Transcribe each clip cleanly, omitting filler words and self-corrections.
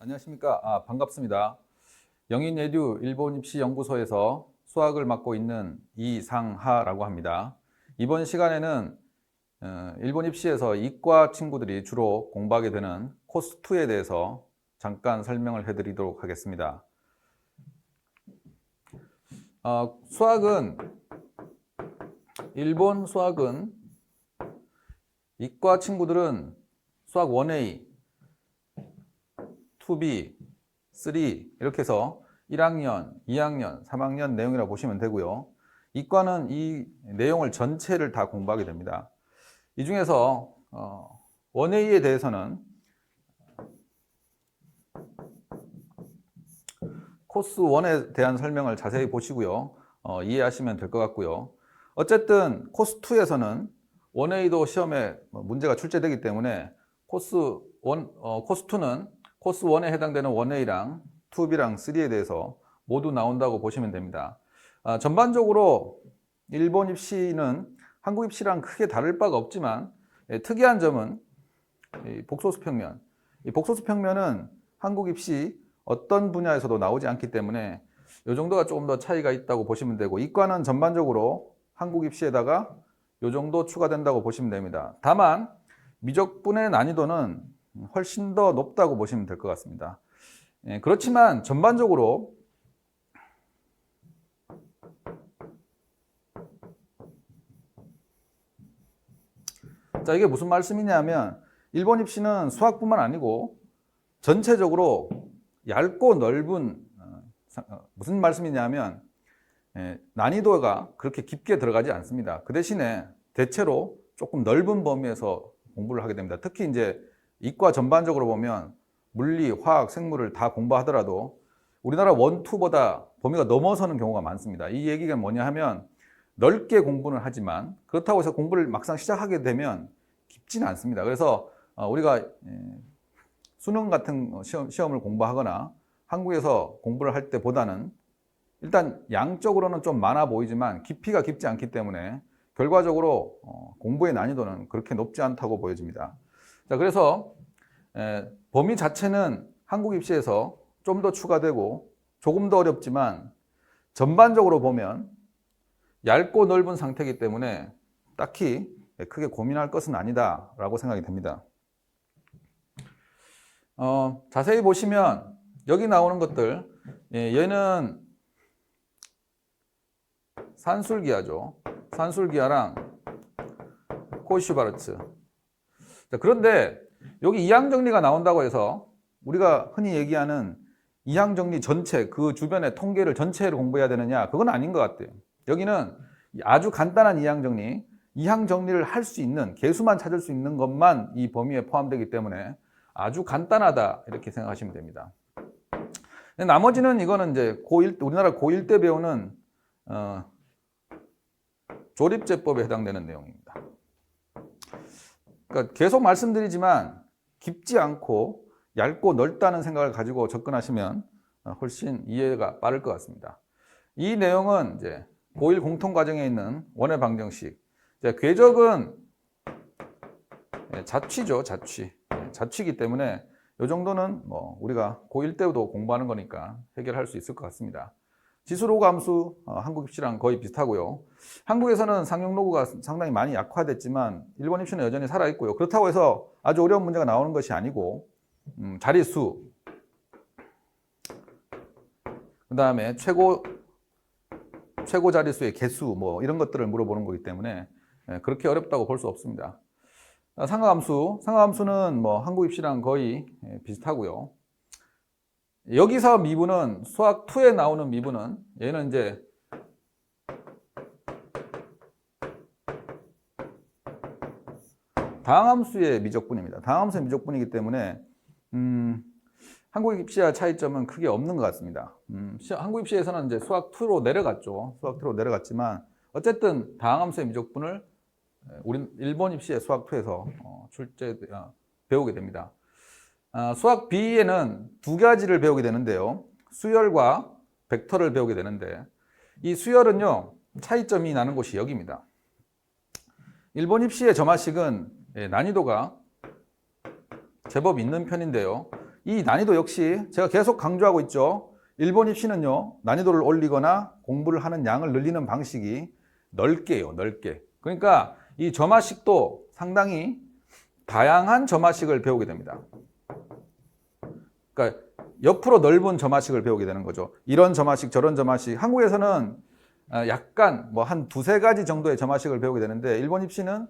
안녕하십니까. 반갑습니다. 영인예듀 일본입시연구소에서 수학을 맡고 있는 이상하라고 합니다. 이번 시간에는 일본 입시에서 이과 친구들이 주로 공부하게 되는 코스2에 대해서 잠깐 설명을 해드리도록 하겠습니다. 일본 수학은 이과 친구들은 수학 1A, 2B, 3 이렇게 해서 1학년, 2학년, 3학년 내용이라고 보시면 되고요. 이과는 이 내용을 전체를 다 공부하게 됩니다. 이 중에서 1A에 대해서는 코스 1에 대한 설명을 자세히 보시고요. 이해하시면 될 것 같고요. 어쨌든 코스 2에서는 1A도 시험에 문제가 출제되기 때문에 코스 2는 코스 1에 해당되는 1A랑 2B랑 3에 대해서 모두 나온다고 보시면 됩니다. 전반적으로 일본 입시는 한국 입시랑 크게 다를 바가 없지만 특이한 점은 복소수 평면. 이 복소수 평면은 한국 입시 어떤 분야에서도 나오지 않기 때문에 이 정도가 조금 더 차이가 있다고 보시면 되고, 이과는 전반적으로 한국 입시에다가 이 정도 추가된다고 보시면 됩니다. 다만 미적분의 난이도는 훨씬 더 높다고 보시면 될 것 같습니다. 그렇지만 전반적으로 자, 이게 무슨 말씀이냐면 일본 입시는 수학뿐만 아니고 전체적으로 얇고 넓은 무슨 말씀이냐면 난이도가 그렇게 깊게 들어가지 않습니다. 그 대신에 대체로 조금 넓은 범위에서 공부를 하게 됩니다. 특히 이제 이과 전반적으로 보면 물리, 화학, 생물을 다 공부하더라도 우리나라 1, 2보다 범위가 넘어서는 경우가 많습니다. 이 얘기가 뭐냐 하면 넓게 공부는 하지만 그렇다고 해서 공부를 막상 시작하게 되면 깊지는 않습니다. 그래서 우리가 수능 같은 시험을 공부하거나 한국에서 공부를 할 때보다는 일단 양적으로는 좀 많아 보이지만 깊이가 깊지 않기 때문에 결과적으로 공부의 난이도는 그렇게 높지 않다고 보여집니다. 자, 그래서 범위 자체는 한국 입시에서 좀 더 추가되고 조금 더 어렵지만 전반적으로 보면 얇고 넓은 상태이기 때문에 딱히 크게 고민할 것은 아니다라고 생각이 됩니다. 자세히 보시면 여기 나오는 것들, 얘는 산술기하죠. 산술기하랑 코이슈바르츠. 그런데 여기 이항정리가 나온다고 해서 우리가 흔히 얘기하는 이항정리 전체, 그 주변의 통계를 전체를 공부해야 되느냐? 그건 아닌 것 같아요. 여기는 아주 간단한 이항정리, 이항정리를 할 수 있는, 개수만 찾을 수 있는 것만 이 범위에 포함되기 때문에 아주 간단하다 이렇게 생각하시면 됩니다. 나머지는 이거는 이제 우리나라 고1 때 배우는 조립제법에 해당되는 내용입니다. 그러니까 계속 말씀드리지만 깊지 않고 얇고 넓다는 생각을 가지고 접근하시면 훨씬 이해가 빠를 것 같습니다. 이 내용은 이제 고1 공통과정에 있는 원의 방정식. 궤적은 자취죠, 자취. 자취이기 때문에 이 정도는 뭐 우리가 고1 때도 공부하는 거니까 해결할 수 있을 것 같습니다. 지수로그 함수 한국 입시랑 거의 비슷하고요. 한국에서는 상용로그가 상당히 많이 약화됐지만 일본 입시는 여전히 살아있고요. 그렇다고 해서 아주 어려운 문제가 나오는 것이 아니고 자릿수, 그 다음에 최고 자릿수의 개수 뭐 이런 것들을 물어보는 거기 때문에 그렇게 어렵다고 볼 수 없습니다. 상하함수는 뭐 한국 입시랑 거의 비슷하고요. 여기서 미분은 수학 2에 나오는 미분은 얘는 이제 다항함수의 미적분입니다. 다항함수의 미적분이기 때문에 한국 입시와 차이점은 크게 없는 것 같습니다. 한국 입시에서는 이제 수학 2로 내려갔죠. 수학 2로 내려갔지만 어쨌든 다항함수의 미적분을 우리 일본 입시의 수학 2에서 배우게 됩니다. 수학 B에는 두 가지를 배우게 되는데요. 수열과 벡터를 배우게 되는데 이 수열은요, 차이점이 나는 곳이 여기입니다. 일본 입시의 점화식은 난이도가 제법 있는 편인데요. 이 난이도 역시 제가 계속 강조하고 있죠. 일본 입시는요, 난이도를 올리거나 공부를 하는 양을 늘리는 방식이 넓게요, 넓게. 그러니까 이 점화식도 상당히 다양한 점화식을 배우게 됩니다. 그러니까 옆으로 넓은 점화식을 배우게 되는 거죠. 이런 점화식, 저런 점화식. 한국에서는 약간 뭐 한 두세 가지 정도의 점화식을 배우게 되는데 일본 입시는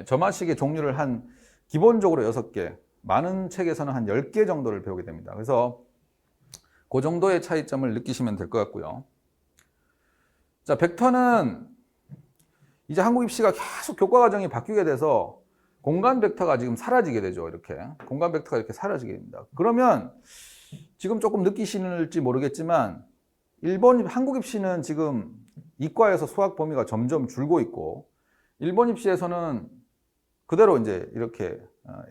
점화식의 종류를 한 기본적으로 6개, 많은 책에서는 한 10개 정도를 배우게 됩니다. 그래서 그 정도의 차이점을 느끼시면 될 것 같고요. 자, 벡터는 이제 한국 입시가 계속 교과 과정이 바뀌게 돼서 공간 벡터가 지금 사라지게 되죠. 이렇게 공간 벡터가 이렇게 사라지게 됩니다. 그러면 지금 조금 느끼시는지 모르겠지만 한국 입시는 지금 이과에서 수학 범위가 점점 줄고 있고 일본 입시에서는 그대로 이제 이렇게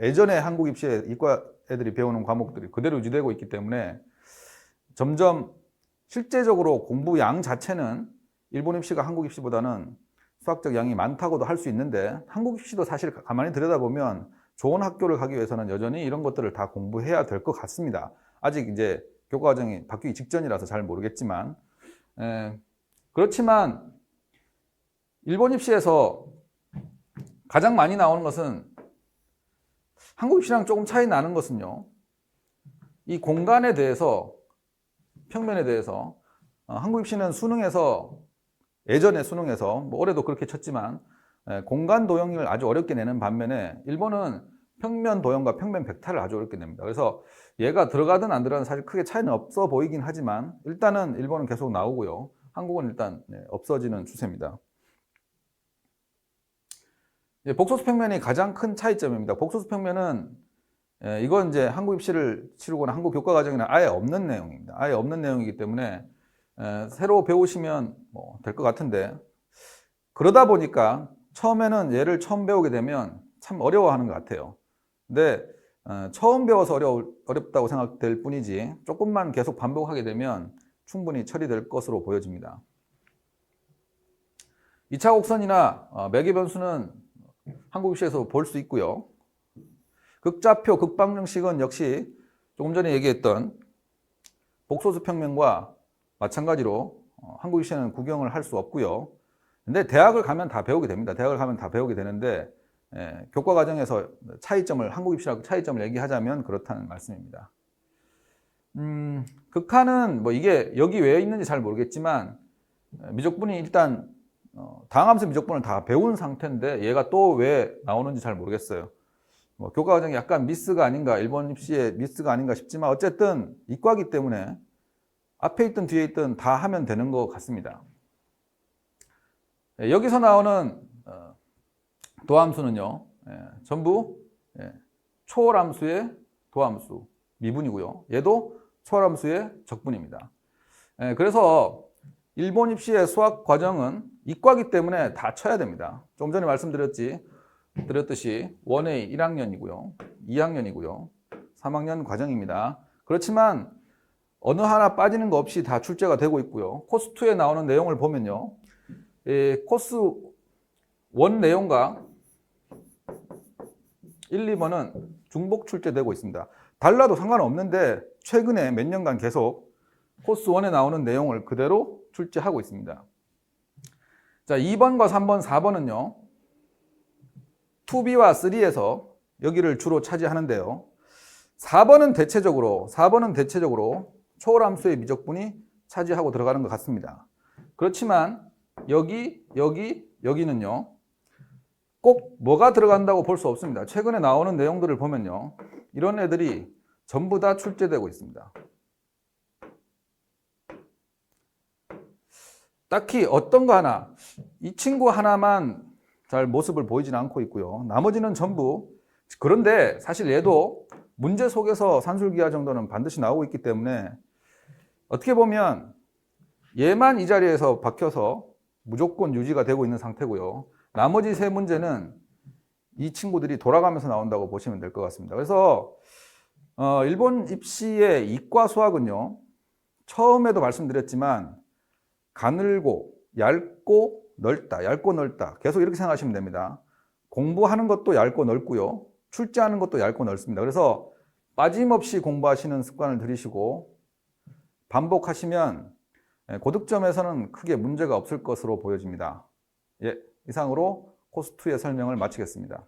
예전에 한국 입시에 이과 애들이 배우는 과목들이 그대로 유지되고 있기 때문에 점점 실제적으로 공부 양 자체는 일본 입시가 한국 입시보다는 수학적 양이 많다고도 할 수 있는데 한국 입시도 사실 가만히 들여다보면 좋은 학교를 가기 위해서는 여전히 이런 것들을 다 공부해야 될 것 같습니다. 아직 이제 교과 과정이 바뀌기 직전이라서 잘 모르겠지만 그렇지만 일본 입시에서 가장 많이 나오는 것은 한국 입시랑 조금 차이 나는 것은요. 이 공간에 대해서 평면에 대해서 한국 입시는 수능에서 예전에 수능에서 뭐 올해도 그렇게 쳤지만 공간 도형을 아주 어렵게 내는 반면에 일본은 평면 도형과 평면 벡터를 아주 어렵게 냅니다. 그래서 얘가 들어가든 안 들어가든 사실 크게 차이는 없어 보이긴 하지만 일단은 일본은 계속 나오고요. 한국은 일단 없어지는 추세입니다. 복소수 평면이 가장 큰 차이점입니다. 복소수 평면은 이건 이제 한국 입시를 치르거나 한국 교과 과정에는 아예 없는 내용입니다. 아예 없는 내용이기 때문에 새로 배우시면 될 것 같은데 그러다 보니까 처음에는 얘를 처음 배우게 되면 참 어려워하는 것 같아요. 근데 처음 배워서 어렵다고 생각될 뿐이지 조금만 계속 반복하게 되면 충분히 처리될 것으로 보여집니다. 2차 곡선이나 매개 변수는 한국 입시에서 볼 수 있고요. 극좌표, 극방정식은 역시 조금 전에 얘기했던 복소수 평면과 마찬가지로 한국 입시는 구경을 할 수 없고요. 근데 대학을 가면 다 배우게 됩니다. 대학을 가면 다 배우게 되는데 교과 과정에서 차이점을 한국 입시라고 차이점을 얘기하자면 그렇다는 말씀입니다. 극한은 뭐 이게 여기 왜 있는지 잘 모르겠지만 미적분이 일단 다항함수 미적분을 다 배운 상태인데 얘가 또 왜 나오는지 잘 모르겠어요. 뭐 교과 과정이 약간 미스가 아닌가, 일본 입시의 미스가 아닌가 싶지만 어쨌든 이과기 때문에 앞에 있든 뒤에 있든 다 하면 되는 것 같습니다. 여기서 나오는 도함수는요, 전부 초월함수의 도함수, 미분이고요. 얘도 초월함수의 적분입니다. 그래서 일본 입시의 수학 과정은 이과기 때문에 다 쳐야 됩니다. 좀 전에 말씀드렸듯이 1A 1학년이고요. 2학년이고요. 3학년 과정입니다. 그렇지만 어느 하나 빠지는 거 없이 다 출제가 되고 있고요. 코스 2에 나오는 내용을 보면요. 코스 1 내용과 1, 2번은 중복 출제되고 있습니다. 달라도 상관없는데 최근에 몇 년간 계속 코스 1에 나오는 내용을 그대로 출제하고 있습니다. 자, 2번과 3번, 4번은요. 2B와 3에서 여기를 주로 차지하는데요. 4번은 대체적으로 초월함수의 미적분이 차지하고 들어가는 것 같습니다. 그렇지만 여기는요. 꼭 뭐가 들어간다고 볼 수 없습니다. 최근에 나오는 내용들을 보면요. 이런 애들이 전부 다 출제되고 있습니다. 딱히 어떤 거 하나, 이 친구 하나만 잘 모습을 보이지는 않고 있고요. 나머지는 전부, 그런데 사실 얘도 문제 속에서 산술기하 정도는 반드시 나오고 있기 때문에 어떻게 보면 얘만 이 자리에서 박혀서 무조건 유지가 되고 있는 상태고요. 나머지 세 문제는 이 친구들이 돌아가면서 나온다고 보시면 될 것 같습니다. 그래서 일본 입시의 이과 수학은요. 처음에도 말씀드렸지만 가늘고 얇고 넓다 계속 이렇게 생각하시면 됩니다. 공부하는 것도 얇고 넓고요. 출제하는 것도 얇고 넓습니다. 그래서 빠짐없이 공부하시는 습관을 들이시고 반복하시면 고득점에서는 크게 문제가 없을 것으로 보여집니다. 예, 이상으로 코스2의 설명을 마치겠습니다.